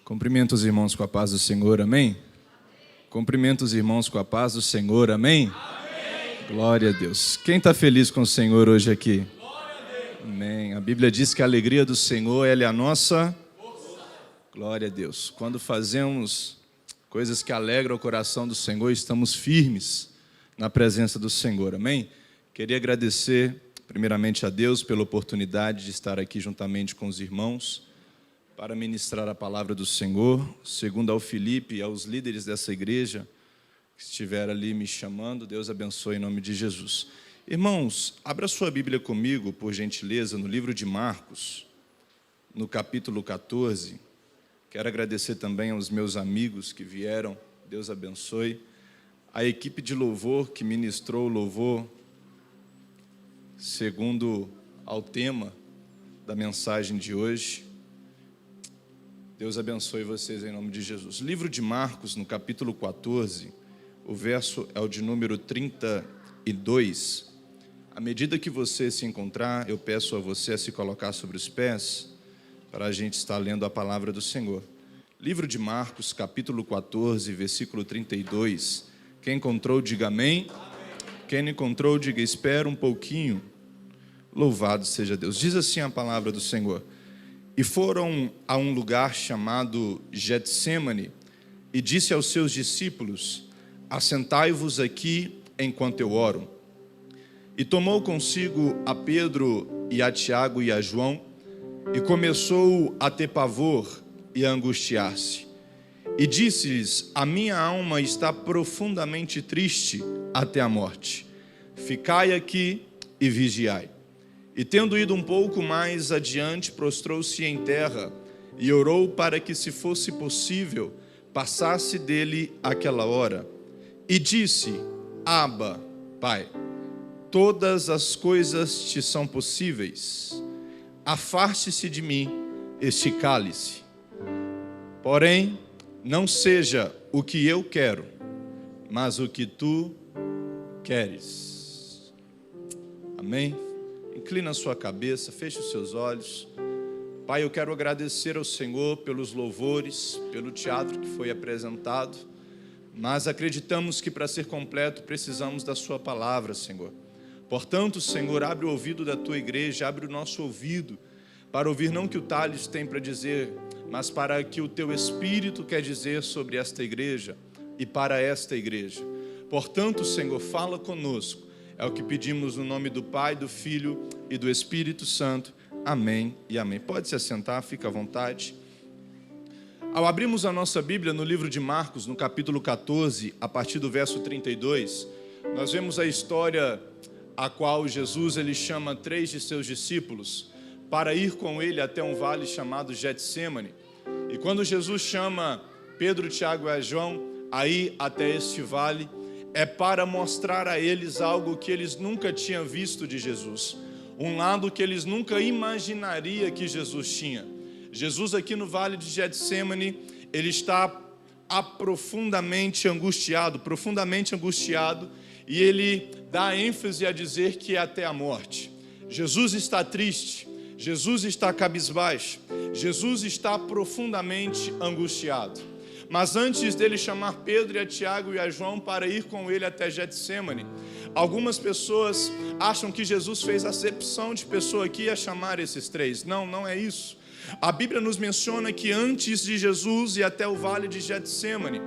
Cumprimento os irmãos com a paz do Senhor, amém? Cumprimento os irmãos com a paz do Senhor, amém? Amém. Glória a Deus. Quem está feliz com o Senhor hoje aqui? Glória a Deus. Amém. A Bíblia diz que a alegria do Senhor ela é a nossa força. Glória a Deus. Quando fazemos coisas que alegram o coração do Senhor, estamos firmes na presença do Senhor, amém? Queria agradecer primeiramente a Deus pela oportunidade de estar aqui juntamente com os irmãos para ministrar a palavra do Senhor, segundo ao Filipe e aos líderes dessa igreja que estiveram ali me chamando. Deus abençoe em nome de Jesus. Irmãos, abra sua Bíblia comigo, por gentileza, no livro de Marcos, no capítulo 14. Quero agradecer também aos meus amigos que vieram, Deus abençoe. A equipe de louvor que ministrou o louvor segundo ao tema da mensagem de hoje. Deus abençoe vocês em nome de Jesus. Livro de Marcos, no capítulo 14, o verso é o de número 32. À medida que você se encontrar, eu peço a você a se colocar sobre os pés, para a gente estar lendo a palavra do Senhor. Livro de Marcos, capítulo 14, versículo 32. Quem encontrou, diga amém. Quem não encontrou, diga espera um pouquinho. Louvado seja Deus. Diz assim a palavra do Senhor. E foram a um lugar chamado Getsêmani, e disse aos seus discípulos: assentai-vos aqui enquanto eu oro. E tomou consigo a Pedro e a Tiago e a João, e começou a ter pavor e a angustiar-se. E disse-lhes: a minha alma está profundamente triste até a morte. Ficai aqui e vigiai. E tendo ido um pouco mais adiante, prostrou-se em terra e orou para que, se fosse possível, passasse dele aquela hora. E disse: Abba, Pai, todas as coisas te são possíveis. Afaste-se de mim este cálice. Porém, não seja o que eu quero, mas o que tu queres. Amém? Inclina a sua cabeça, feche os seus olhos. Pai, eu quero agradecer ao Senhor pelos louvores, pelo teatro que foi apresentado, mas acreditamos que para ser completo precisamos da sua palavra, Senhor. Portanto, Senhor, abre o ouvido da tua igreja, abre o nosso ouvido, para ouvir não o que o Thales tem para dizer, mas para que o teu Espírito quer dizer sobre esta igreja e para esta igreja. Portanto, Senhor, fala conosco. É o que pedimos no nome do Pai, do Filho e do Espírito Santo. Amém e amém. Pode se assentar, fica à vontade. Ao abrirmos a nossa Bíblia no livro de Marcos, no capítulo 14, a partir do verso 32, nós vemos a história a qual Jesus ele chama 3 de seus discípulos para ir com ele até um vale chamado Getsêmani. E quando Jesus chama Pedro, Tiago e João a ir até este vale, é para mostrar a eles algo que eles nunca tinham visto de Jesus. Um lado que eles nunca imaginariam que Jesus tinha. Jesus aqui no vale de Getsêmani, ele está profundamente angustiado, e ele dá ênfase a dizer que é até a morte. Jesus está triste, Jesus está cabisbaixo, Jesus está profundamente angustiado. Mas antes dele chamar Pedro e a Tiago e a João para ir com ele até Getsêmani, algumas pessoas acham que Jesus fez acepção de pessoa que ia chamar esses 3. Não, não é isso. A Bíblia nos menciona que antes de Jesus ir até o vale de Getsêmani,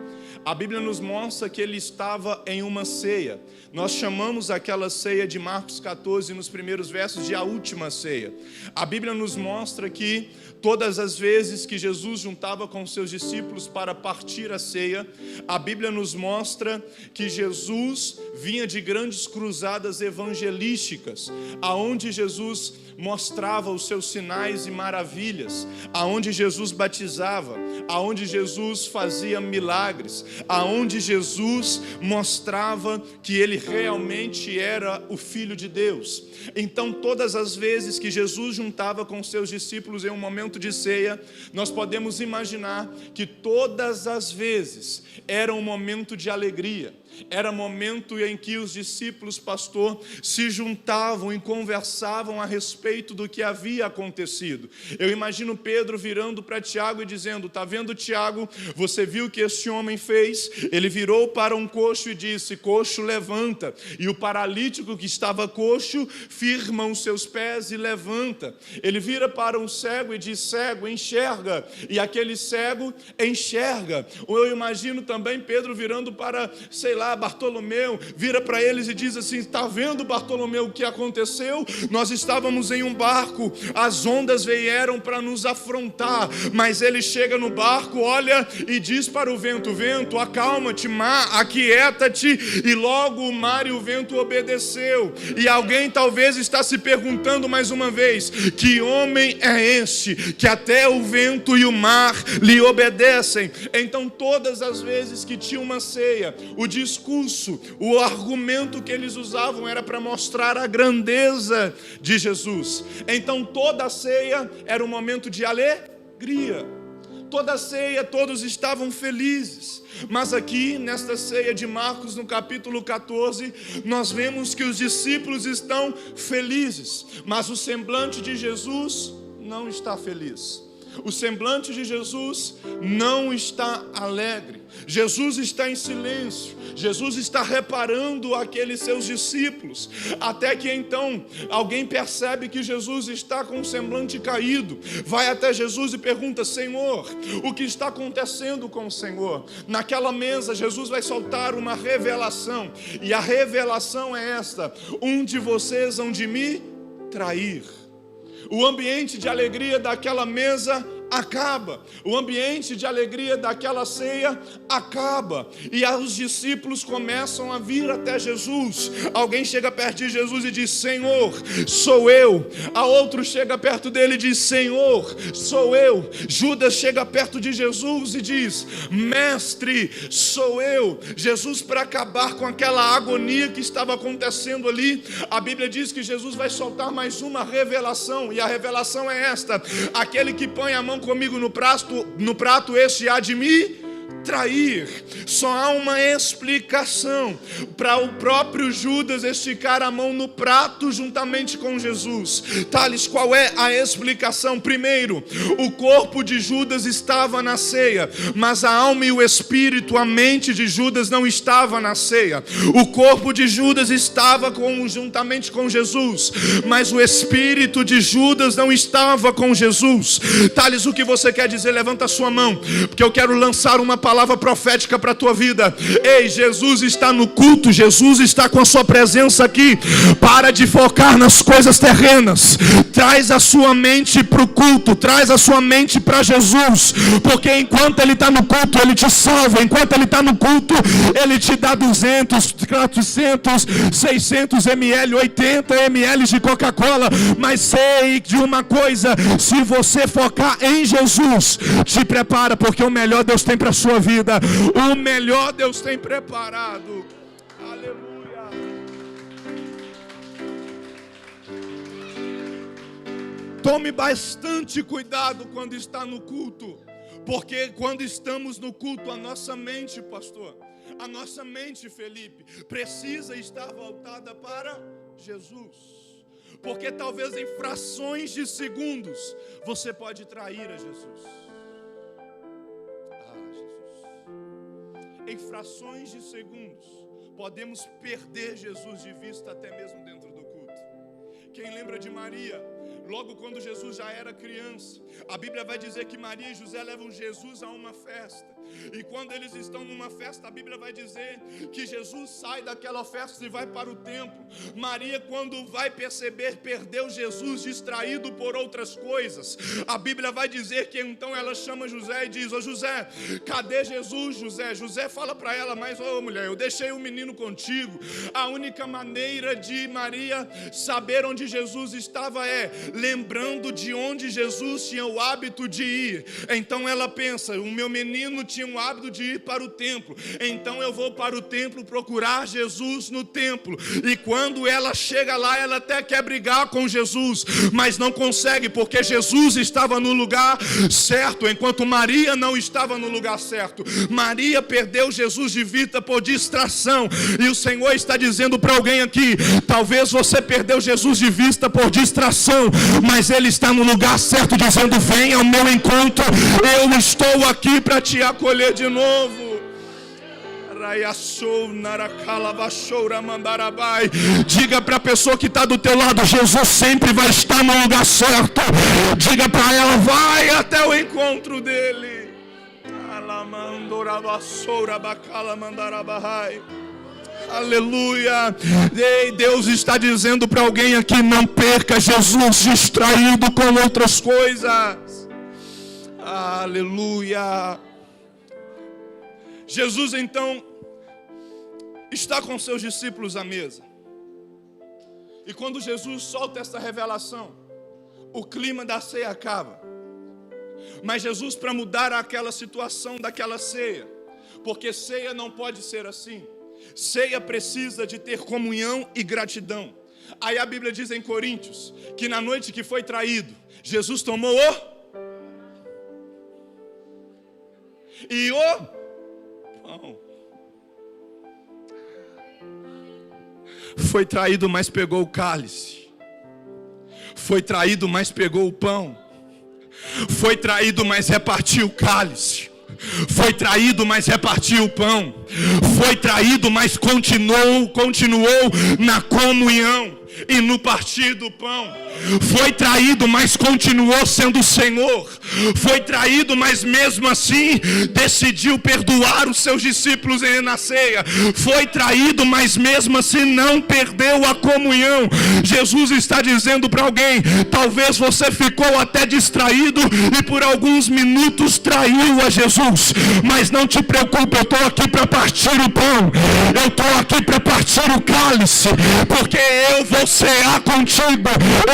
a Bíblia nos mostra que ele estava em uma ceia. Nós chamamos aquela ceia de Marcos 14, nos primeiros versos, de a última ceia. A Bíblia nos mostra que todas as vezes que Jesus juntava com seus discípulos para partir a ceia, a Bíblia nos mostra que Jesus vinha de grandes cruzadas evangelísticas, aonde Jesus mostrava os seus sinais e maravilhas, aonde Jesus batizava, aonde Jesus fazia milagres, aonde Jesus mostrava que ele realmente era o Filho de Deus. Então, todas as vezes que Jesus juntava com seus discípulos em um momento de ceia, nós podemos imaginar que todas as vezes era um momento de alegria. Era momento em que os discípulos, pastor, se juntavam e conversavam a respeito respeito do que havia acontecido. Eu imagino Pedro virando para Tiago e dizendo: está vendo, Tiago, você viu o que este homem fez? Ele virou para um coxo e disse: coxo, levanta. E o paralítico que estava coxo firma os seus pés e levanta. Ele vira para um cego e diz: cego, enxerga. E aquele cego enxerga. Ou eu imagino também Pedro virando para, Bartolomeu, vira para eles e diz assim: está vendo, Bartolomeu, o que aconteceu? Nós estávamos em um barco, as ondas vieram para nos afrontar, mas ele chega no barco, olha e diz para o vento: vento, acalma-te, mar, aquieta-te, e logo o mar e o vento obedeceu. E alguém talvez está se perguntando mais uma vez: que homem é este, que até o vento e o mar lhe obedecem? Então todas as vezes que tinha uma ceia, o discurso, o argumento que eles usavam era para mostrar a grandeza de Jesus. Então toda a ceia era um momento de alegria. Toda a ceia, todos estavam felizes. Mas aqui, nesta ceia de Marcos, no capítulo 14, nós vemos que os discípulos estão felizes, mas o semblante de Jesus não está feliz. O semblante de Jesus não está alegre. Jesus está em silêncio. Jesus está reparando aqueles seus discípulos. Até que então alguém percebe que Jesus está com o semblante caído. Vai até Jesus e pergunta: Senhor, o que está acontecendo com o Senhor? Naquela mesa Jesus vai soltar uma revelação. E a revelação é esta: um de vocês hão de me trair. O ambiente de alegria daquela mesa acaba. O ambiente de alegria daquela ceia acaba. E os discípulos começam a vir até Jesus. Alguém chega perto de Jesus e diz: Senhor, sou eu. A outro chega perto dele e diz: Senhor, sou eu. Judas chega perto de Jesus e diz: Mestre, sou eu. Jesus, para acabar com aquela agonia que estava acontecendo ali, a Bíblia diz que Jesus vai soltar mais uma revelação. E a revelação é esta: aquele que põe a mão comigo no prato, este há de me trair. Só há uma explicação para o próprio Judas esticar a mão no prato juntamente com Jesus. Thales, qual é a explicação? Primeiro, o corpo de Judas estava na ceia, mas a alma e o espírito, a mente de Judas não estava na ceia. O corpo de Judas estava juntamente com Jesus, mas o espírito de Judas não estava com Jesus. Thales, o que você quer dizer? Levanta a sua mão, porque eu quero lançar uma palavra profética para a tua vida. Ei, Jesus está no culto, Jesus está com a sua presença aqui. Para de focar nas coisas terrenas, traz a sua mente para o culto, traz a sua mente para Jesus, porque enquanto Ele está no culto, Ele te salva. Enquanto Ele está no culto, Ele te dá 200, 400, 600 ml, 80 ml de Coca-Cola. Mas sei de uma coisa: se você focar em Jesus, te prepara, porque o melhor Deus tem para a sua vida. O melhor Deus tem preparado. Aleluia. Tome bastante cuidado quando está no culto, porque quando estamos no culto, a nossa mente, pastor, a nossa mente, Felipe, precisa estar voltada para Jesus. Porque talvez em frações de segundos você pode trair a Jesus. Em frações de segundos podemos perder Jesus de vista, até mesmo dentro do culto. Quem lembra de Maria? Logo quando Jesus já era criança, a Bíblia vai dizer que Maria e José levam Jesus a uma festa. E quando eles estão numa festa, a Bíblia vai dizer que Jesus sai daquela festa e vai para o templo. Maria, quando vai perceber, perdeu Jesus distraído por outras coisas. A Bíblia vai dizer que então ela chama José e diz: ô José, cadê Jesus, José? José fala para ela: mas ô mulher, eu deixei o menino contigo. A única maneira de Maria saber onde Jesus estava é lembrando de onde Jesus tinha o hábito de ir. Então ela pensa: o meu menino tinha o hábito de ir para o templo, então eu vou para o templo procurar Jesus no templo. E quando ela chega lá, ela até quer brigar com Jesus, mas não consegue, porque Jesus estava no lugar certo, enquanto Maria não estava no lugar certo. Maria perdeu Jesus de vista por distração. E o Senhor está dizendo para alguém aqui: talvez você perdeu Jesus de vista por distração, mas Ele está no lugar certo, dizendo: venha ao meu encontro, eu estou aqui para te acolher de novo. Diga para a pessoa que está do teu lado: Jesus sempre vai estar no lugar certo. Diga para ela: vai até o encontro dele. Aleluia. Ei, Deus está dizendo para alguém aqui: não perca Jesus distraído com outras coisas. Aleluia. Jesus então está com seus discípulos à mesa. E quando Jesus solta essa revelação, o clima da ceia acaba. Mas Jesus, para mudar aquela situação daquela ceia, porque ceia não pode ser assim. Ceia precisa de ter comunhão e gratidão. Aí a Bíblia diz em Coríntios que na noite que foi traído, Jesus tomou o pão. Foi traído, mas pegou o cálice. Foi traído, mas pegou o pão. Foi traído, mas repartiu o cálice. Foi traído, mas repartiu o pão. Foi traído, mas continuou na comunhão e no partir do pão. Foi traído, mas continuou sendo o Senhor. Foi traído, mas mesmo assim decidiu perdoar os seus discípulos na ceia. Foi traído, mas mesmo assim não perdeu a comunhão. Jesus está dizendo para alguém: talvez você ficou até distraído e por alguns minutos traiu a Jesus, mas não te preocupe, eu estou aqui para partir o pão, eu estou aqui para partir o cálice, porque eu vou cear contigo,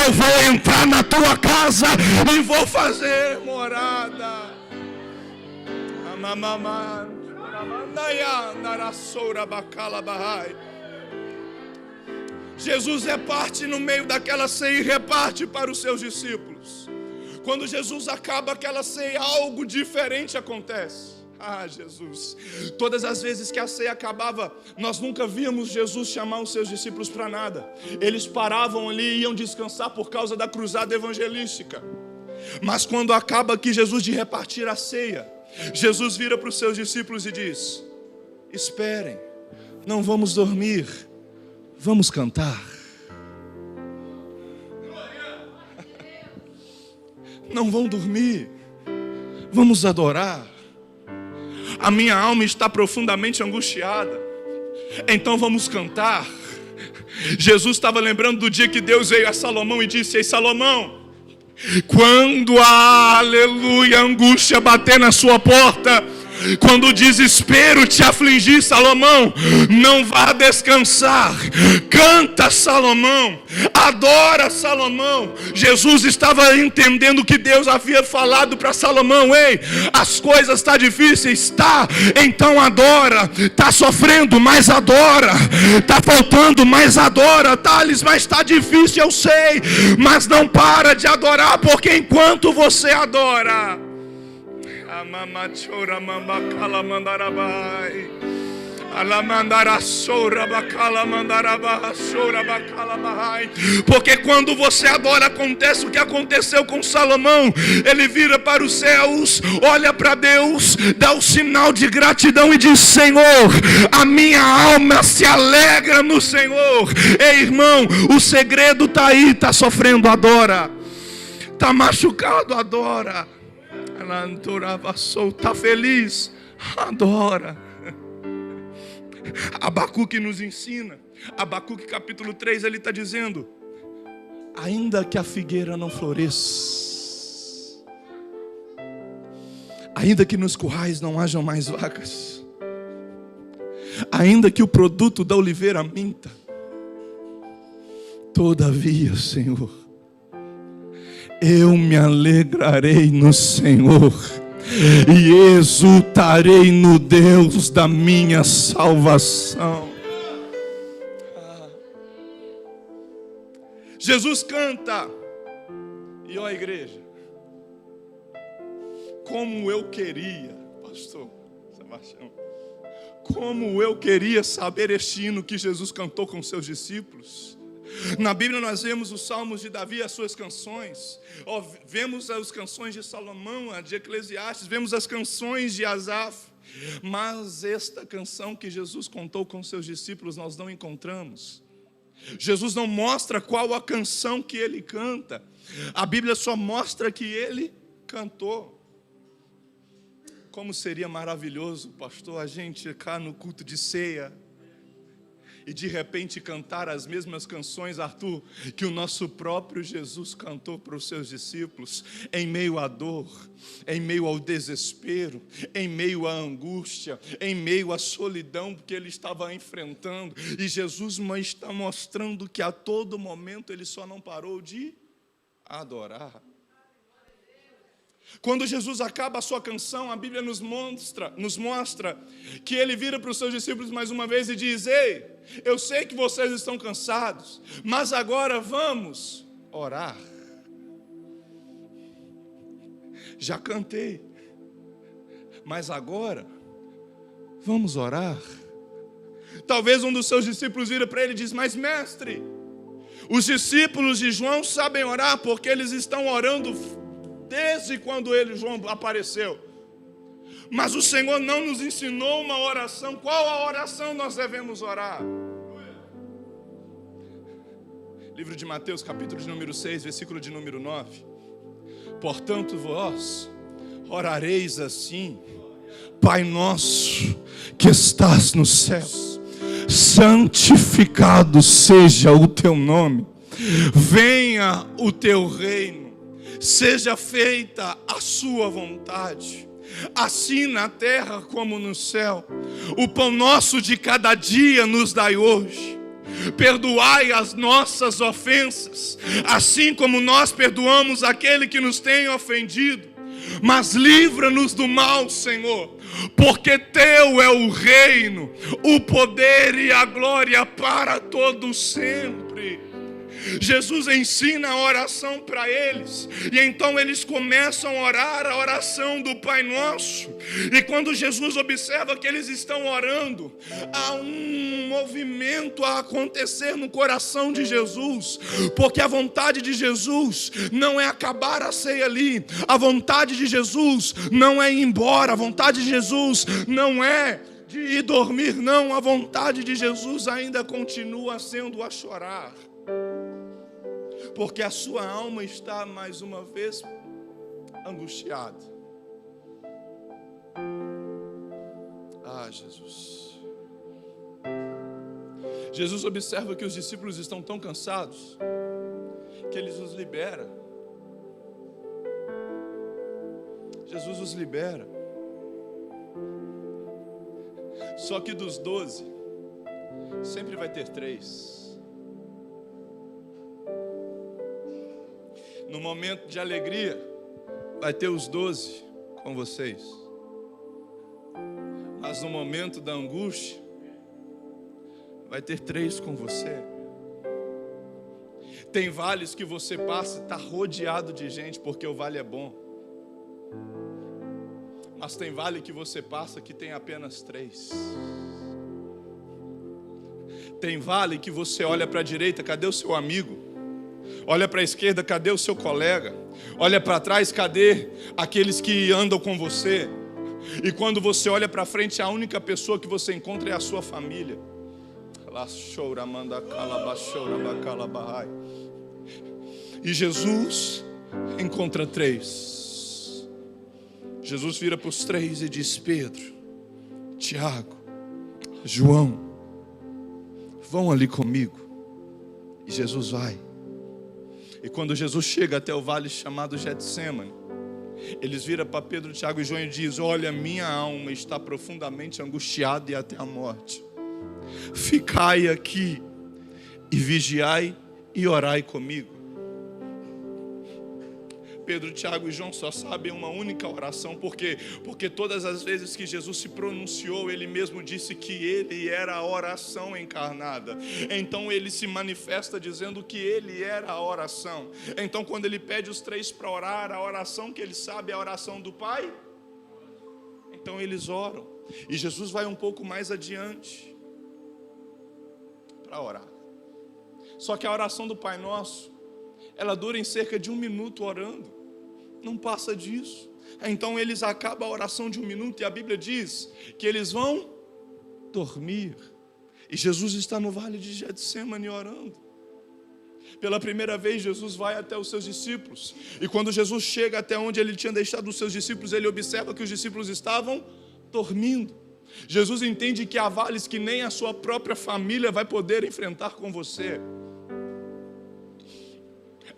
eu vou entrar na tua casa e vou fazer morada. Jesus reparte no meio daquela ceia e reparte para os seus discípulos. Quando Jesus acaba aquela ceia, algo diferente acontece. Jesus, todas as vezes que a ceia acabava, nós nunca víamos Jesus chamar os seus discípulos para nada. Eles paravam ali e iam descansar por causa da cruzada evangelística. Mas quando acaba aqui Jesus de repartir a ceia, Jesus vira para os seus discípulos e diz: esperem, não vamos dormir, vamos cantar. Não vão dormir, vamos adorar. A minha alma está profundamente angustiada, então vamos cantar. Jesus estava lembrando do dia que Deus veio a Salomão e disse: ei Salomão, quando a aleluia, angústia bater na sua porta, quando o desespero te afligir, Salomão, não vá descansar. Canta, Salomão. Adora, Salomão. Jesus estava entendendo que Deus havia falado para Salomão: ei, as coisas estão difíceis, tá? Então adora. Tá sofrendo, mas adora. Tá faltando, mas adora. Thales, mas está difícil, eu sei, mas não para de adorar, porque enquanto você adora, porque quando você adora, acontece o que aconteceu com Salomão. Ele vira para os céus, olha para Deus, dá o sinal de gratidão e diz: Senhor, a minha alma se alegra no Senhor. Ei irmão, o segredo está aí. Está sofrendo, adora. Está machucado, adora. Está feliz, adora. Abacuque nos ensina. Abacuque capítulo 3, ele está dizendo: ainda que a figueira não floresça, ainda que nos currais não hajam mais vacas, ainda que o produto da oliveira minta, todavia, Senhor, eu me alegrarei no Senhor e exultarei no Deus da minha salvação. Jesus canta. E ó igreja, como eu queria, pastor Sebastião, como eu queria saber este hino que Jesus cantou com seus discípulos. Na Bíblia nós vemos os salmos de Davi e as suas canções, vemos as canções de Salomão, a de Eclesiastes, vemos as canções de Asaf, mas esta canção que Jesus contou com seus discípulos nós não encontramos. Jesus não mostra qual a canção que ele canta, a Bíblia só mostra que ele cantou. Como seria maravilhoso, pastor, a gente cá no culto de ceia e de repente cantar as mesmas canções, Arthur, que o nosso próprio Jesus cantou para os seus discípulos, em meio à dor, em meio ao desespero, em meio à angústia, em meio à solidão que ele estava enfrentando. E Jesus está mostrando que a todo momento ele só não parou de adorar. Quando Jesus acaba a sua canção, a Bíblia nos mostra que ele vira para os seus discípulos mais uma vez e diz: ei, eu sei que vocês estão cansados, mas agora vamos orar. Já cantei, mas agora vamos orar. Talvez um dos seus discípulos vira para ele e diz: mas mestre, os discípulos de João sabem orar porque eles estão orando desde quando João apareceu. Mas o Senhor não nos ensinou uma oração. Qual a oração nós devemos orar? Livro de Mateus, capítulo de número 6, versículo de número 9. Portanto, vós orareis assim: Pai nosso que estás nos céus, santificado seja o teu nome. Venha o teu reino. Seja feita a sua vontade, assim na terra como no céu. O pão nosso de cada dia nos dai hoje. Perdoai as nossas ofensas, assim como nós perdoamos aquele que nos tem ofendido. Mas livra-nos do mal, Senhor, porque teu é o reino, o poder e a glória para todo sempre. Jesus ensina a oração para eles, e então eles começam a orar a oração do Pai Nosso. E quando Jesus observa que eles estão orando, há um movimento a acontecer no coração de Jesus, porque a vontade de Jesus não é acabar a ceia ali, a vontade de Jesus não é ir embora, a vontade de Jesus não é de ir dormir, não, a vontade de Jesus ainda continua sendo a chorar. Porque a sua alma está mais uma vez angustiada. Ah, Jesus. Jesus observa que os discípulos estão tão cansados que ele os libera. Jesus os libera. Só que dos 12, sempre vai ter 3. No momento de alegria, vai ter os 12 com vocês. Mas no momento da angústia, vai ter 3 com você. Tem vales que você passa e está rodeado de gente, porque o vale é bom. Mas tem vale que você passa que tem apenas 3. Tem vale que você olha para a direita, cadê o seu amigo? Olha para a esquerda, cadê o seu colega? Olha para trás, cadê aqueles que andam com você? E quando você olha para frente, a única pessoa que você encontra é a sua família. E Jesus encontra 3. Jesus vira para os 3 e diz: Pedro, Tiago, João, vão ali comigo. E Jesus vai. E quando Jesus chega até o vale chamado Getsêmani, eles viram para Pedro, Tiago e João e diz: olha, minha alma está profundamente angustiada e até a morte. Ficai aqui e vigiai e orai comigo. Pedro, Tiago e João só sabem uma única oração. Por quê? Porque todas as vezes que Jesus se pronunciou, ele mesmo disse que ele era a oração encarnada. Então ele se manifesta dizendo que ele era a oração. Então quando ele pede os 3 para orar, a oração que ele sabe é a oração do Pai. Então eles oram. E Jesus vai um pouco mais adiante para orar. Só que a oração do Pai Nosso, ela dura em cerca de 1 minuto orando. Não passa disso. Então eles acabam a oração de 1 minuto e a Bíblia diz que eles vão dormir. E Jesus está no vale de Getsêmani orando. Pela primeira vez Jesus vai até os seus discípulos. E quando Jesus chega até onde ele tinha deixado os seus discípulos, ele observa que os discípulos estavam dormindo. Jesus entende que há vales que nem a sua própria família vai poder enfrentar com você.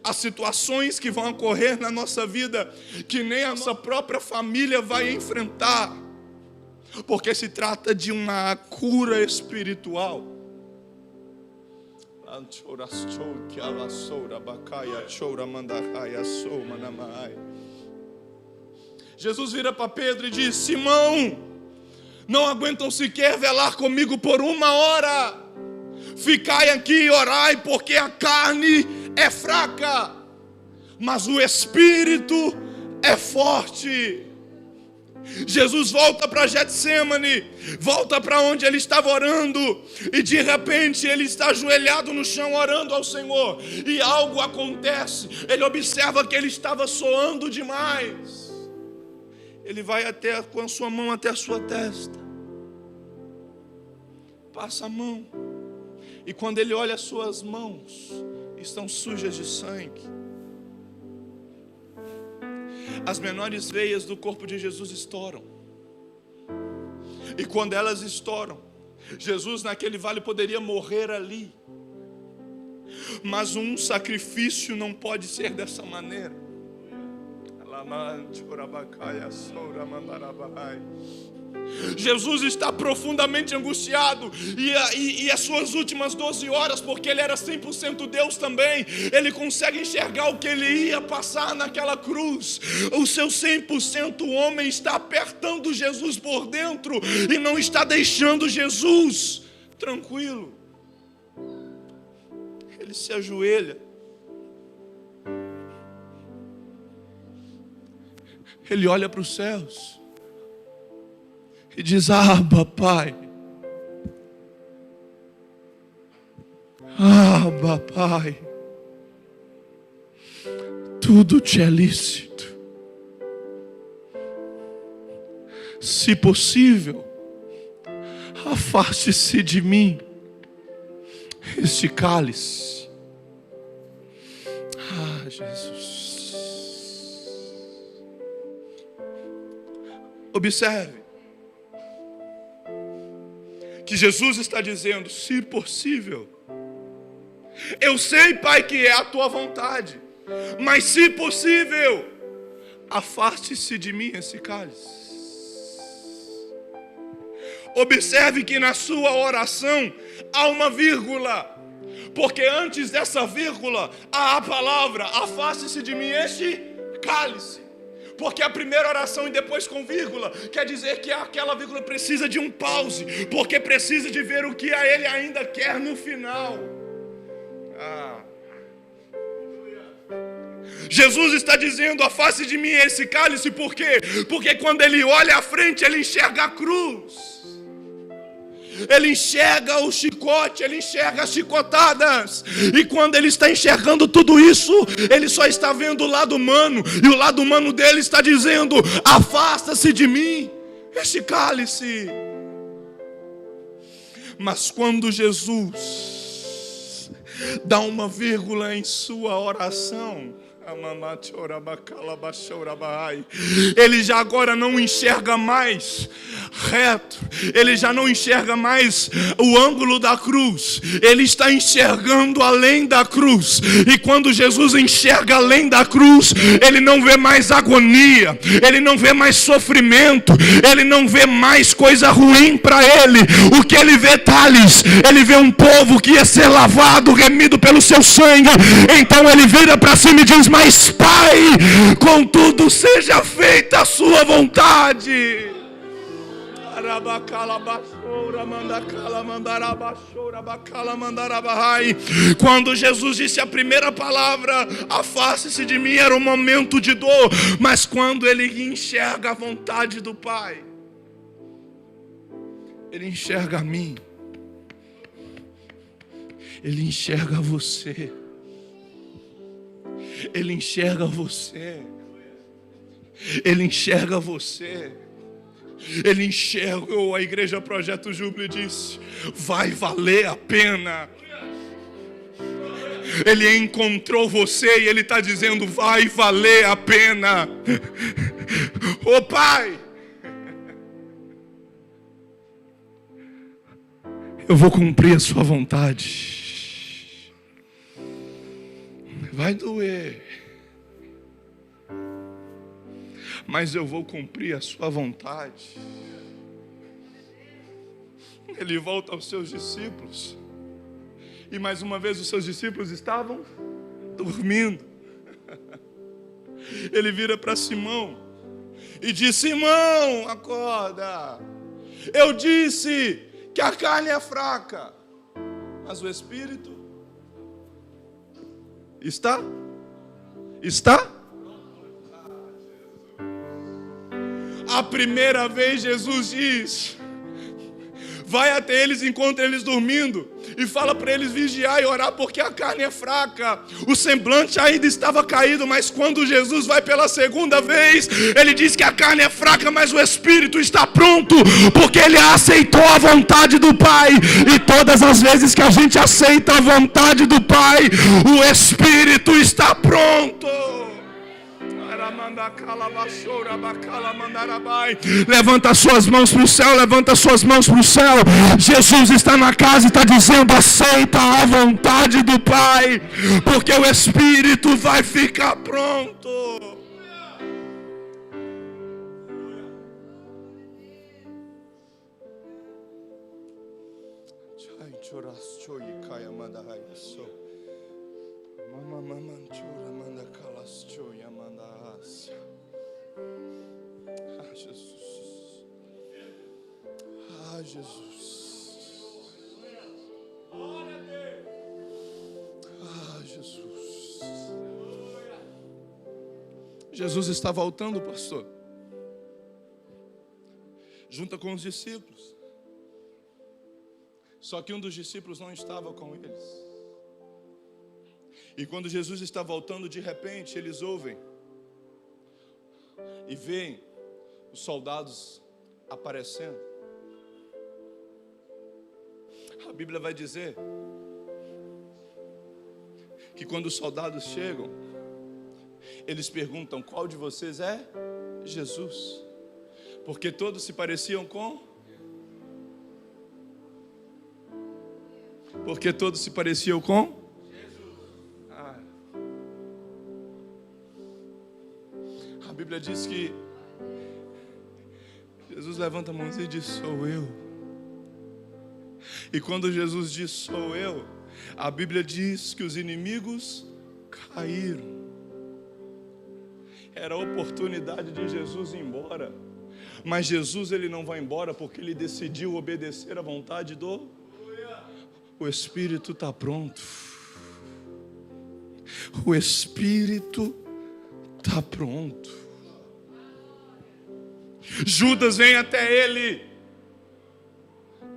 Há situações que vão ocorrer na nossa vida que nem a nossa própria família vai enfrentar, porque se trata de uma cura espiritual. Jesus vira para Pedro e diz: Simão, não aguentam sequer velar comigo por 1 hora? Ficai aqui e orai, porque a carne é fraca, mas o espírito é forte. Jesus volta para Getsêmani, volta para onde ele estava orando, e de repente ele está ajoelhado no chão orando ao Senhor, e algo acontece. Ele observa que ele estava suando demais. Ele vai até com a sua mão até a sua testa, passa a mão, e quando ele olha as suas mãos, estão sujas de sangue. As menores veias do corpo de Jesus estouram. E quando elas estouram, Jesus naquele vale poderia morrer ali. Mas um sacrifício não pode ser dessa maneira. Jesus está profundamente angustiado, e as suas últimas 12 horas, porque ele era 100% Deus também, ele consegue enxergar o que ele ia passar naquela cruz. O seu 100% homem está apertando Jesus por dentro e não está deixando Jesus tranquilo. Ele se ajoelha, ele olha para os céus e diz: Abba, Pai. Abba, Pai. Tudo te é lícito. Se possível, afaste-se de mim este cálice. Ah, Jesus. Observe que Jesus está dizendo: se possível, eu sei, Pai, que é a tua vontade, mas se possível, afaste-se de mim esse cálice. Observe que na sua oração há uma vírgula, porque antes dessa vírgula há a palavra: afaste-se de mim este cálice. Porque a primeira oração e depois com vírgula quer dizer que aquela vírgula precisa de um pause, porque precisa de ver o que a ele ainda quer no final. Jesus está dizendo: afaste de mim esse cálice. Por quê? Porque quando ele olha à frente, ele enxerga a cruz, ele enxerga o chicote, ele enxerga as chicotadas. E quando ele está enxergando tudo isso, ele só está vendo o lado humano, e o lado humano dele está dizendo: afasta-se de mim este cálice. Mas quando Jesus dá uma vírgula em sua oração, ele já agora não enxerga mais reto, ele já não enxerga mais o ângulo da cruz, ele está enxergando além da cruz. E quando Jesus enxerga além da cruz, ele não vê mais agonia, ele não vê mais sofrimento, ele não vê mais coisa ruim para ele. O que ele vê, Thales, ele vê um povo que ia ser lavado, remido pelo seu sangue. Então ele vira para cima e diz: mas Pai, contudo seja feita a sua vontade. Quando Jesus disse a primeira palavra, afaste-se de mim, era um momento de dor. Mas quando ele enxerga a vontade do Pai, ele enxerga a mim, Ele enxerga você. Ele enxerga você. Ele enxerga você. Ele enxergou. A igreja Projeto Júbilo disse: vai valer a pena. Ele encontrou você e Ele está dizendo: vai valer a pena. Ô Pai, eu vou cumprir a sua vontade. Vai doer, mas eu vou cumprir a sua vontade. Ele volta aos seus discípulos. E mais uma vez os seus discípulos estavam dormindo. Ele vira para Simão e diz: Simão, acorda. Eu disse que a carne é fraca, mas o Espírito está? A primeira vez Jesus diz: vai até eles, encontra eles dormindo e fala para eles vigiar e orar, porque a carne é fraca. O semblante ainda estava caído, mas quando Jesus vai pela segunda vez, ele diz que a carne é fraca, mas o Espírito está pronto, porque ele aceitou a vontade do Pai. E todas as vezes que a gente aceita a vontade do Pai, o Espírito está pronto. Levanta as suas mãos para o céu, levanta as suas mãos para o céu. Jesus está na casa e está dizendo: aceita a vontade do Pai, porque o Espírito vai ficar pronto. Jesus está voltando, pastor, junto com os discípulos. Só que um dos discípulos não estava com eles. E quando Jesus está voltando, de repente eles ouvem e veem os soldados aparecendo. A Bíblia vai dizer que quando os soldados chegam, eles perguntam: qual de vocês é Jesus? Porque todos se pareciam com? Porque todos se pareciam com? Jesus. A Bíblia diz que Jesus levanta a mãozinha e diz: sou eu. E quando Jesus diz sou eu, a Bíblia diz que os inimigos caíram. Era a oportunidade de Jesus ir embora. Mas Jesus, ele não vai embora porque ele decidiu obedecer à vontade do... O Espírito está pronto. O Espírito está pronto. Judas vem até ele,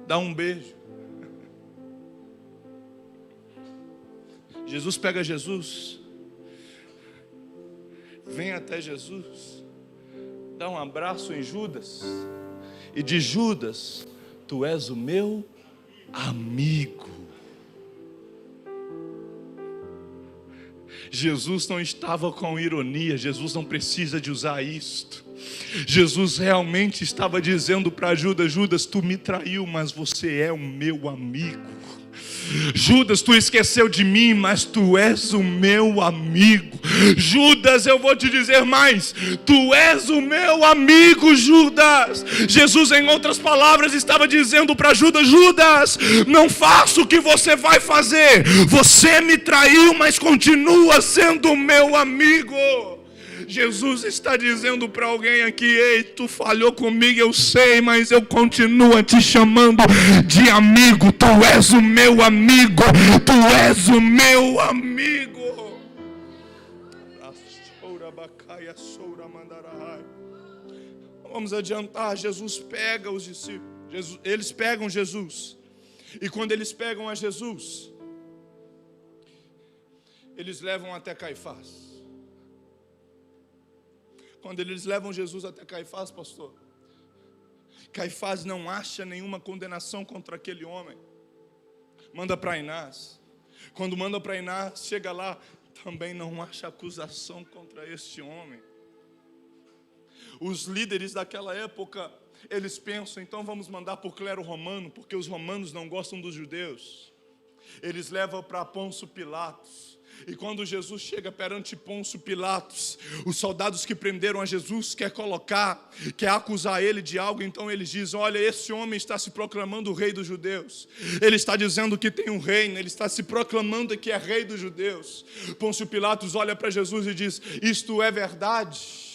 dá um beijo. Jesus pega Jesus, vem até Jesus, dá um abraço em Judas e diz: Judas, tu és o meu amigo. Jesus não estava com ironia, Jesus não precisa de usar isto. Jesus realmente estava dizendo para Judas: Judas, tu me traiu, mas você é o meu amigo. Judas, tu esqueceu de mim, mas tu és o meu amigo. Judas, eu vou te dizer mais: tu és o meu amigo, Judas. Jesus, em outras palavras, estava dizendo para Judas: Judas, não faça o que você vai fazer. Você me traiu, mas continua sendo o meu amigo. Jesus está dizendo para alguém aqui: ei, tu falhou comigo, eu sei, mas eu continuo te chamando de amigo. Tu és o meu amigo, tu és o meu amigo. Vamos adiantar. Jesus pega os discípulos, eles pegam Jesus, e quando eles pegam a Jesus, eles levam até Caifás. Quando eles levam Jesus até Caifás, pastor, Caifás não acha nenhuma condenação contra aquele homem. Manda para Anás. Quando manda para Anás, chega lá, também não acha acusação contra este homem. Os líderes daquela época, eles pensam, então vamos mandar para o clero romano, porque os romanos não gostam dos judeus. Eles levam para Pôncio Pilatos. E quando Jesus chega perante Pôncio Pilatos, os soldados que prenderam a Jesus quer acusar ele de algo. Então eles dizem, olha, esse homem está se proclamando o rei dos judeus. Ele está dizendo que tem um reino, ele está se proclamando que é rei dos judeus. Pôncio Pilatos olha para Jesus e diz, isto é verdade?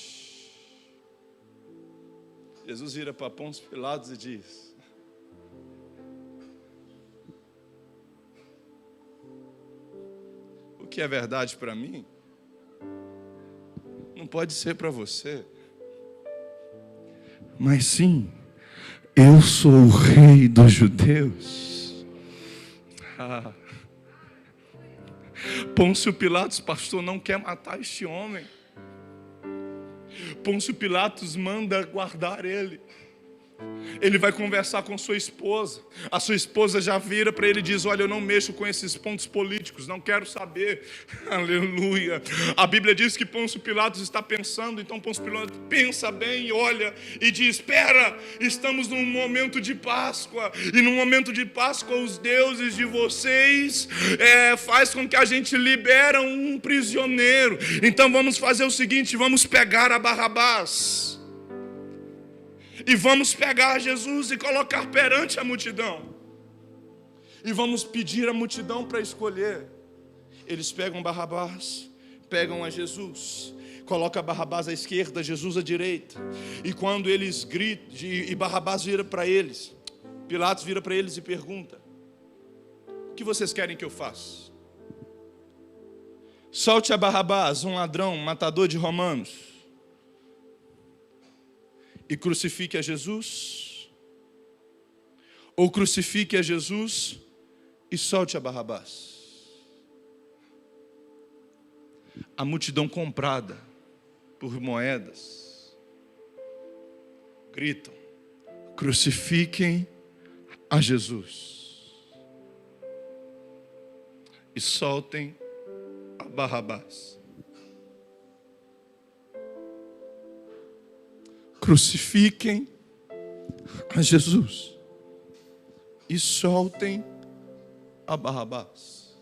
Jesus vira para Pôncio Pilatos e diz, o que é verdade para mim, não pode ser para você. Mas sim, eu sou o rei dos judeus. Pôncio Pilatos, pastor, não quer matar este homem. Pôncio Pilatos manda guardar ele. Ele vai conversar com sua esposa. A sua esposa já vira para ele e diz, olha, eu não mexo com esses pontos políticos, não quero saber. Aleluia. A Bíblia diz que Pôncio Pilatos está pensando, então Pôncio Pilatos pensa bem, olha e diz, espera, estamos num momento de Páscoa, e no momento de Páscoa os deuses de vocês faz com que a gente libera um prisioneiro. Então vamos fazer o seguinte, vamos pegar a Barrabás. E vamos pegar Jesus e colocar perante a multidão. E vamos pedir à multidão para escolher. Eles pegam Barrabás, pegam a Jesus, colocam Barrabás à esquerda, Jesus à direita. E quando eles gritam, e Barrabás vira para eles, Pilatos vira para eles e pergunta, o que vocês querem que eu faça? Solte a Barrabás, um ladrão, matador de romanos, e crucifique a Jesus, ou crucifique a Jesus e solte a Barrabás. A multidão comprada por moedas gritam, crucifiquem a Jesus e soltem a Barrabás. Crucifiquem a Jesus e soltem a Barrabás.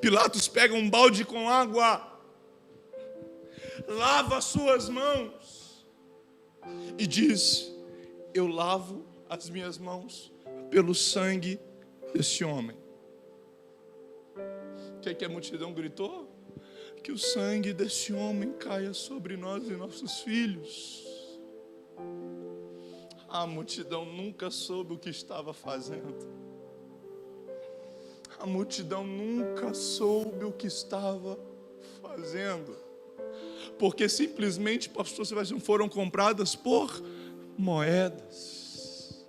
Pilatos pega um balde com água, lava as suas mãos e diz, eu lavo as minhas mãos pelo sangue desse homem. O que a multidão gritou? Que o sangue desse homem caia sobre nós e nossos filhos. A multidão nunca soube o que estava fazendo. A multidão nunca soube o que estava fazendo. Porque simplesmente, pastor, foram compradas por moedas.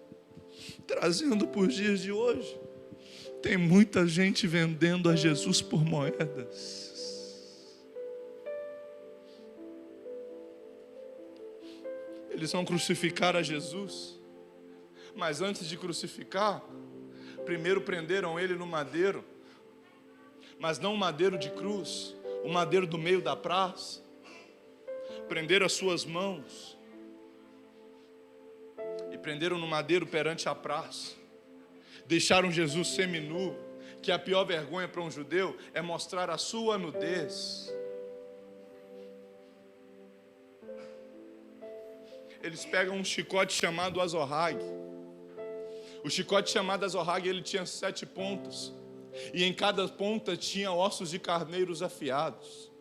Trazendo para os dias de hoje, tem muita gente vendendo a Jesus por moedas. Eles vão crucificar a Jesus, mas antes de crucificar, primeiro prenderam ele no madeiro, mas não um madeiro de cruz, um madeiro do meio da praça. Prenderam as suas mãos e prenderam no madeiro perante a praça. Deixaram Jesus seminu, que a pior vergonha para um judeu é mostrar a sua nudez. Eles pegam um chicote chamado azorrague. O chicote chamado azorrague, ele tinha 7 pontas. E em cada ponta tinha ossos de carneiros afiados.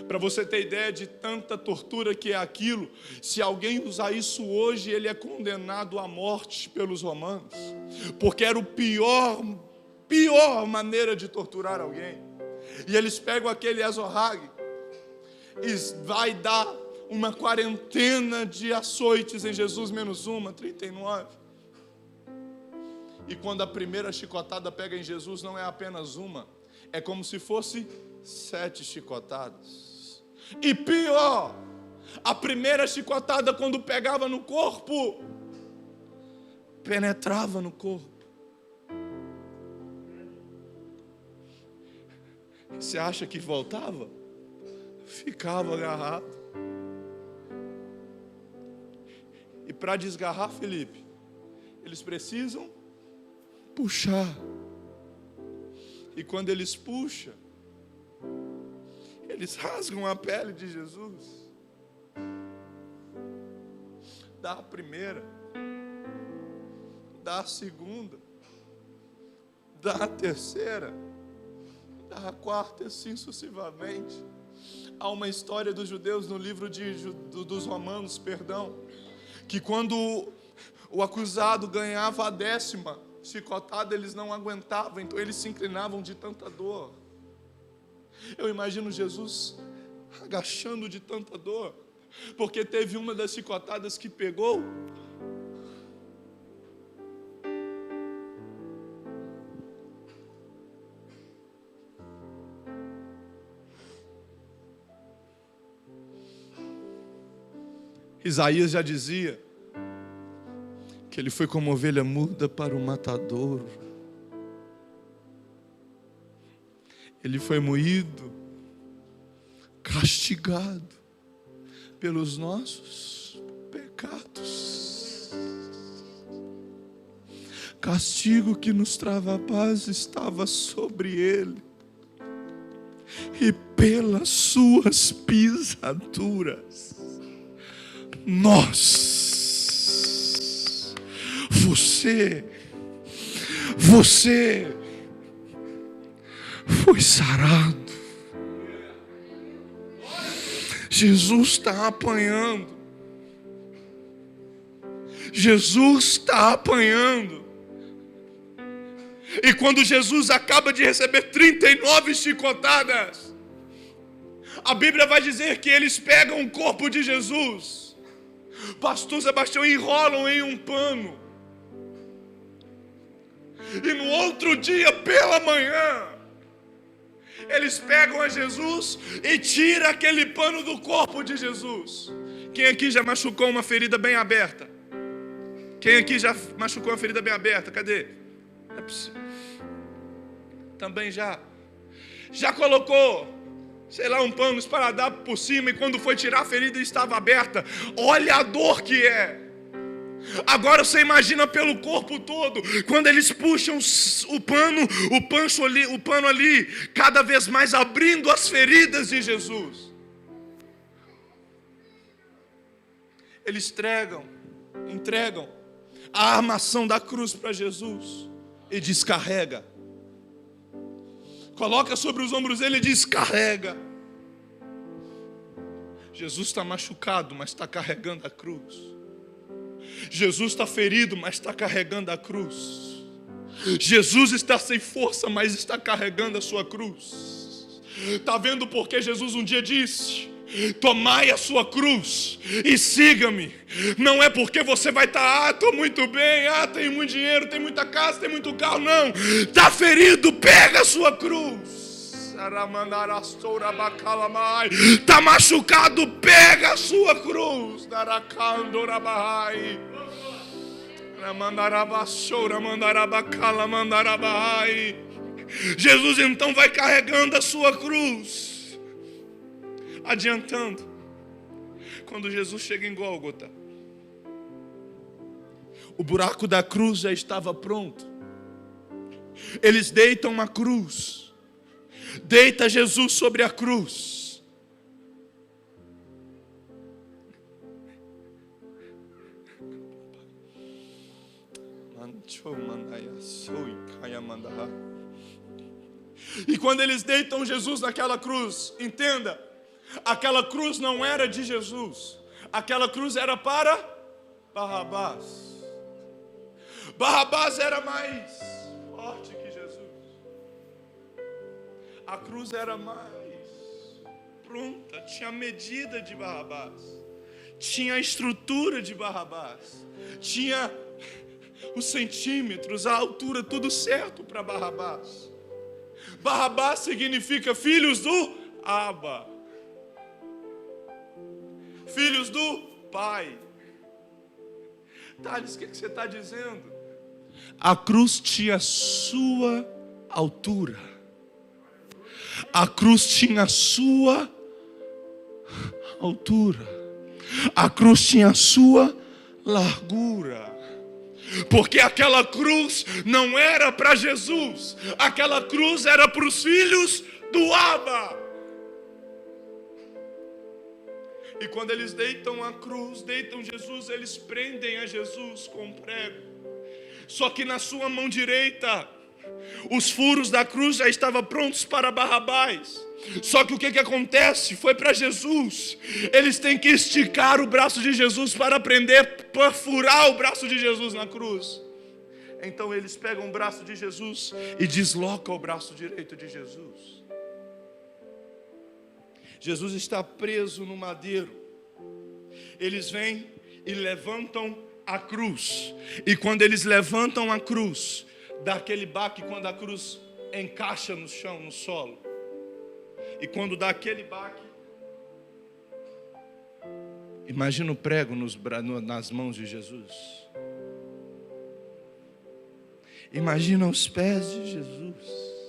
Para você ter ideia de tanta tortura que é aquilo, se alguém usar isso hoje, ele é condenado à morte pelos romanos. Porque era a pior maneira de torturar alguém. E eles pegam aquele azorrague e vai dar uma quarentena de açoites em Jesus, menos uma, 39. E quando a primeira chicotada pega em Jesus, não é apenas uma, é como se fosse 7 chicotadas. E pior, a primeira chicotada, quando pegava no corpo, penetrava no corpo. Você acha que voltava? Ficava agarrado. E para desgarrar, Felipe, eles precisam puxar. E quando eles puxam, eles rasgam a pele de Jesus. Dá a primeira, dá a segunda, dá a terceira, dá a quarta, e assim sucessivamente. Há uma história dos judeus no livro dos Romanos, que quando o acusado ganhava a 10ª chicotada, eles não aguentavam, então eles se inclinavam de tanta dor. Eu imagino Jesus agachando de tanta dor, porque teve uma das chicotadas que pegou. Isaías já dizia que ele foi como ovelha muda para o matadouro. Ele foi moído, castigado pelos nossos pecados. Castigo que nos trava a paz estava sobre ele, e pelas suas pisaduras você foi sarado. Jesus está apanhando. Jesus está apanhando. E quando Jesus acaba de receber 39 chicotadas, a Bíblia vai dizer que eles pegam o corpo de Jesus, pastor Sebastião, enrolam em um pano. E no outro dia, pela manhã, eles pegam a Jesus e tiram aquele pano do corpo de Jesus. Quem aqui já machucou uma ferida bem aberta? Quem aqui já machucou uma ferida bem aberta? Cadê? É possível. Também já colocou, sei lá, um pano esparadrapo por cima, e quando foi tirar a ferida estava aberta. Olha a dor que é. Agora você imagina pelo corpo todo, quando eles puxam o pano ali, cada vez mais abrindo as feridas de Jesus. Eles entregam a armação da cruz para Jesus e descarrega. Coloca sobre os ombros dele e descarrega. Jesus está machucado, mas está carregando a cruz. Jesus está ferido, mas está carregando a cruz. Jesus está sem força, mas está carregando a sua cruz. Está vendo porque Jesus um dia disse: tomai a sua cruz e siga-me. Não é porque você vai estar, estou muito bem, tenho muito dinheiro, tenho muita casa, tenho muito carro. Não, está ferido, pega a sua cruz. Está machucado, pega a sua cruz. Jesus então vai carregando a sua cruz, adiantando. Quando Jesus chega em Gólgota, o buraco da cruz já estava pronto. Eles deitam uma cruz, deita Jesus sobre a cruz. E quando eles deitam Jesus naquela cruz, entenda, aquela cruz não era de Jesus, aquela cruz era para Barrabás. Barrabás era mais forte que Jesus. A cruz era mais pronta, tinha a medida de Barrabás, tinha a estrutura de Barrabás, tinha os centímetros, a altura, tudo certo para Barrabás. Barrabás significa filhos do Abba, filhos do Pai. Thales, o que você está dizendo? A cruz tinha a sua altura, a cruz tinha a sua altura, a cruz tinha a sua largura. Porque aquela cruz não era para Jesus, aquela cruz era para os filhos do Abba. E quando eles deitam a cruz, deitam Jesus, eles prendem a Jesus com um prego. Só que na sua mão direita, os furos da cruz já estavam prontos para Barrabás. Só que o que acontece? Foi para Jesus. Eles têm que esticar o braço de Jesus para prender, para furar o braço de Jesus na cruz. Então eles pegam o braço de Jesus e deslocam o braço direito de Jesus. Jesus está preso no madeiro. Eles vêm e levantam a cruz. E quando eles levantam a cruz, dá aquele baque quando a cruz encaixa no chão, no solo. E quando dá aquele baque, imagina o prego nas mãos de Jesus. Imagina os pés de Jesus.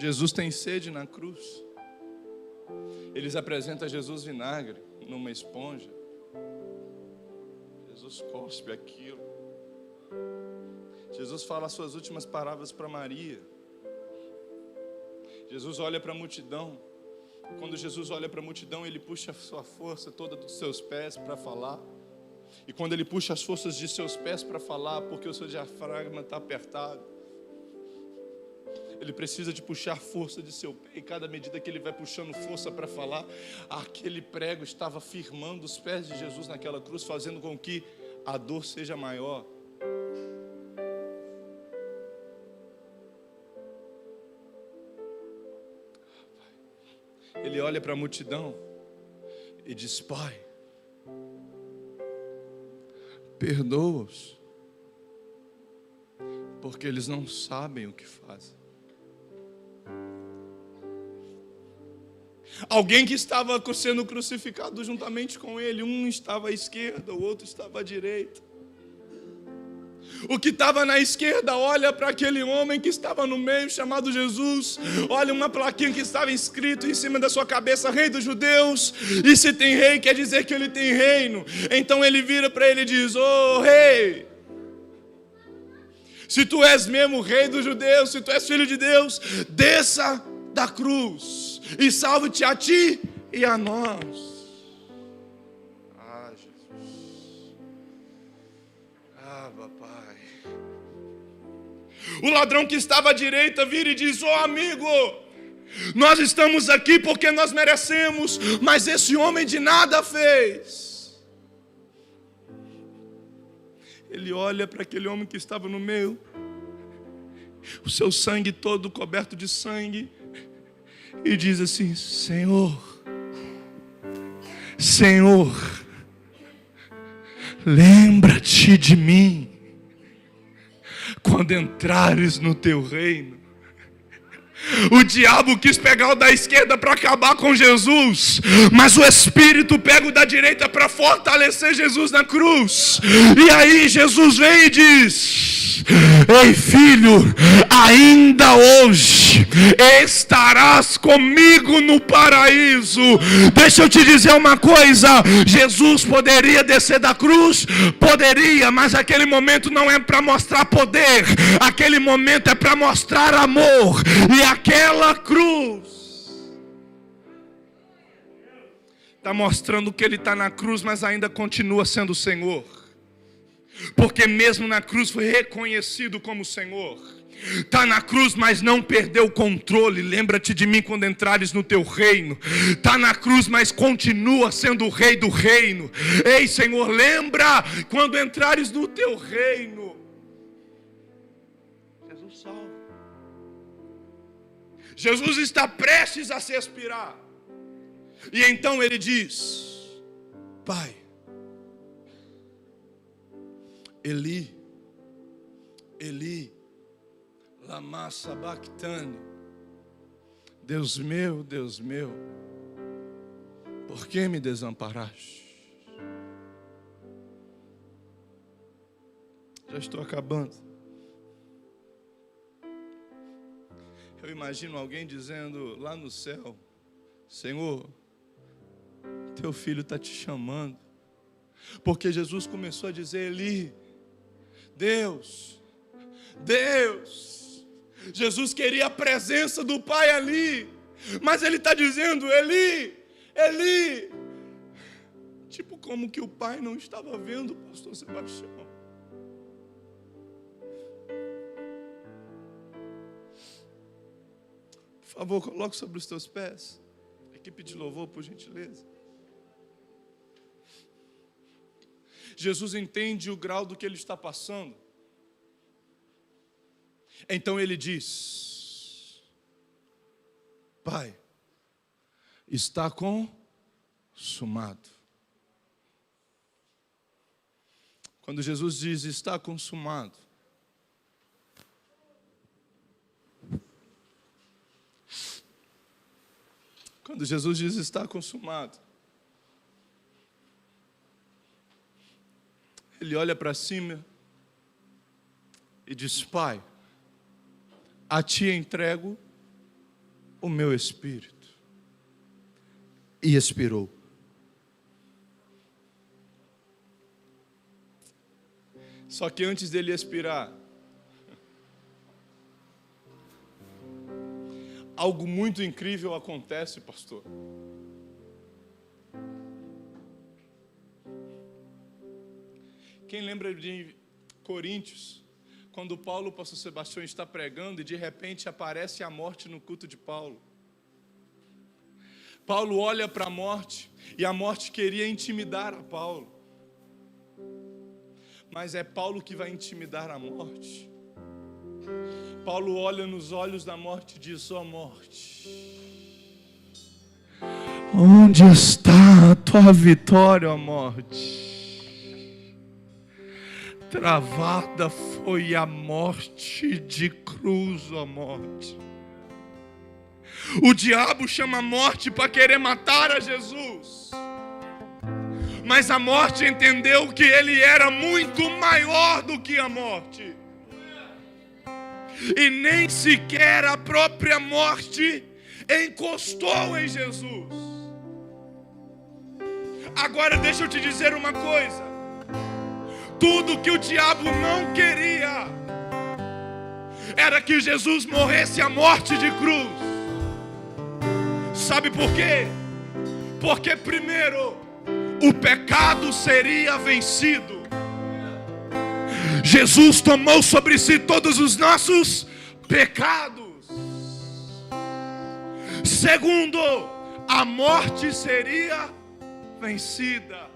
Jesus tem sede na cruz. Eles apresentam a Jesus vinagre numa esponja. Jesus cospe aquilo. Jesus fala as suas últimas palavras para Maria. Jesus olha para a multidão. Quando Jesus olha para a multidão, ele puxa a sua força toda dos seus pés para falar. E quando ele puxa as forças de seus pés para falar, porque o seu diafragma está apertado, ele precisa de puxar força de seu pé. E cada medida que ele vai puxando força para falar, aquele prego estava firmando os pés de Jesus naquela cruz, fazendo com que a dor seja maior. Ele olha para a multidão e diz: Pai, perdoa-os, porque eles não sabem o que fazem. Alguém que estava sendo crucificado juntamente com ele, um estava à esquerda, o outro estava à direita. O que estava na esquerda olha para aquele homem que estava no meio, chamado Jesus, olha uma plaquinha que estava escrito em cima da sua cabeça: Rei dos Judeus. E se tem rei, quer dizer que ele tem reino. Então ele vira para ele e diz: Ô rei, se tu és mesmo rei dos judeus, se tu és filho de Deus, desça da cruz e salve-te a ti e a nós. Ah, Jesus. Ah, papai. O ladrão que estava à direita vira e diz: Ô amigo, nós estamos aqui porque nós merecemos, mas esse homem de nada fez. Ele olha para aquele homem que estava no meio, o seu sangue todo coberto de sangue, e diz assim: Senhor, Senhor, lembra-te de mim quando entrares no teu reino. O diabo quis pegar o da esquerda para acabar com Jesus, mas o Espírito pega o da direita para fortalecer Jesus na cruz. E aí Jesus vem e diz: Ei filho, ainda hoje estarás comigo no paraíso. Deixa eu te dizer uma coisa: Jesus poderia descer da cruz? Poderia, mas aquele momento não é para mostrar poder, aquele momento é para mostrar amor. E aquela cruz está mostrando que ele está na cruz, mas ainda continua sendo o Senhor, porque mesmo na cruz foi reconhecido como Senhor. Está na cruz, mas não perdeu o controle. Lembra-te de mim quando entrares no teu reino. Está na cruz, mas continua sendo o rei do reino. Ei Senhor, lembra quando entrares no teu reino. Jesus Jesus está prestes a se expirar. E então ele diz: Pai, Eli, Eli, lama sabachthani. Deus meu, por que me desamparaste? Já estou acabando. Eu imagino alguém dizendo lá no céu: Senhor, teu filho está te chamando. Porque Jesus começou a dizer: Eli, Deus. Jesus queria a presença do Pai ali, mas ele está dizendo: Eli, Eli. Tipo, como que o Pai não estava vendo o pastor Sebastião. Por favor, coloque sobre os teus pés. Equipe de louvor, por gentileza. Jesus entende o grau do que ele está passando. Então ele diz: Pai, está consumado. Quando Jesus diz está consumado, quando Jesus diz está consumado, ele olha para cima e diz: Pai, a ti entrego o meu espírito. E expirou. Só que antes dele expirar, algo muito incrível acontece, pastor. Quem lembra de Coríntios, quando Paulo, o pastor Sebastião, está pregando e de repente aparece a morte no culto de Paulo. Paulo olha para a morte e a morte queria intimidar a Paulo. Mas é Paulo que vai intimidar a morte. Paulo olha nos olhos da morte e diz: ó morte, onde está a tua vitória, ó morte? Travada foi a morte de cruz, ó morte. O diabo chama a morte para querer matar a Jesus. Mas a morte entendeu que ele era muito maior do que a morte. E nem sequer a própria morte encostou em Jesus. Agora deixa eu te dizer uma coisa. Tudo que o diabo não queria era que Jesus morresse a morte de cruz. Sabe por quê? Porque primeiro o pecado seria vencido. Jesus tomou sobre si todos os nossos pecados. Segundo, a morte seria vencida.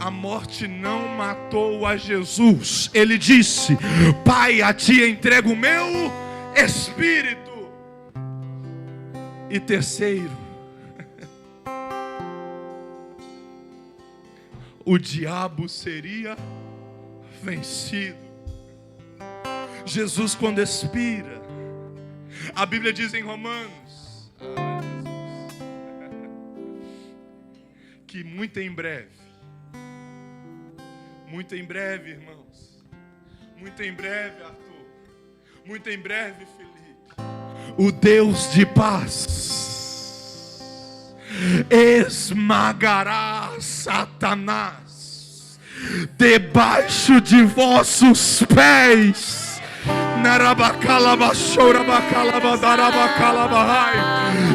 A morte não matou a Jesus. Ele disse: Pai, a ti entrego o meu espírito. E terceiro, o diabo seria vencido. Jesus, quando expira, a Bíblia diz em Romanos que muito em breve, irmãos, muito em breve, Arthur, muito em breve, Felipe, o Deus de paz esmagará Satanás debaixo de vossos pés.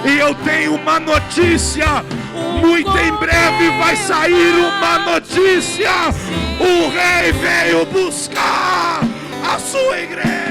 E eu tenho uma notícia. Muito em breve vai sair uma notícia. O rei veio buscar a sua igreja.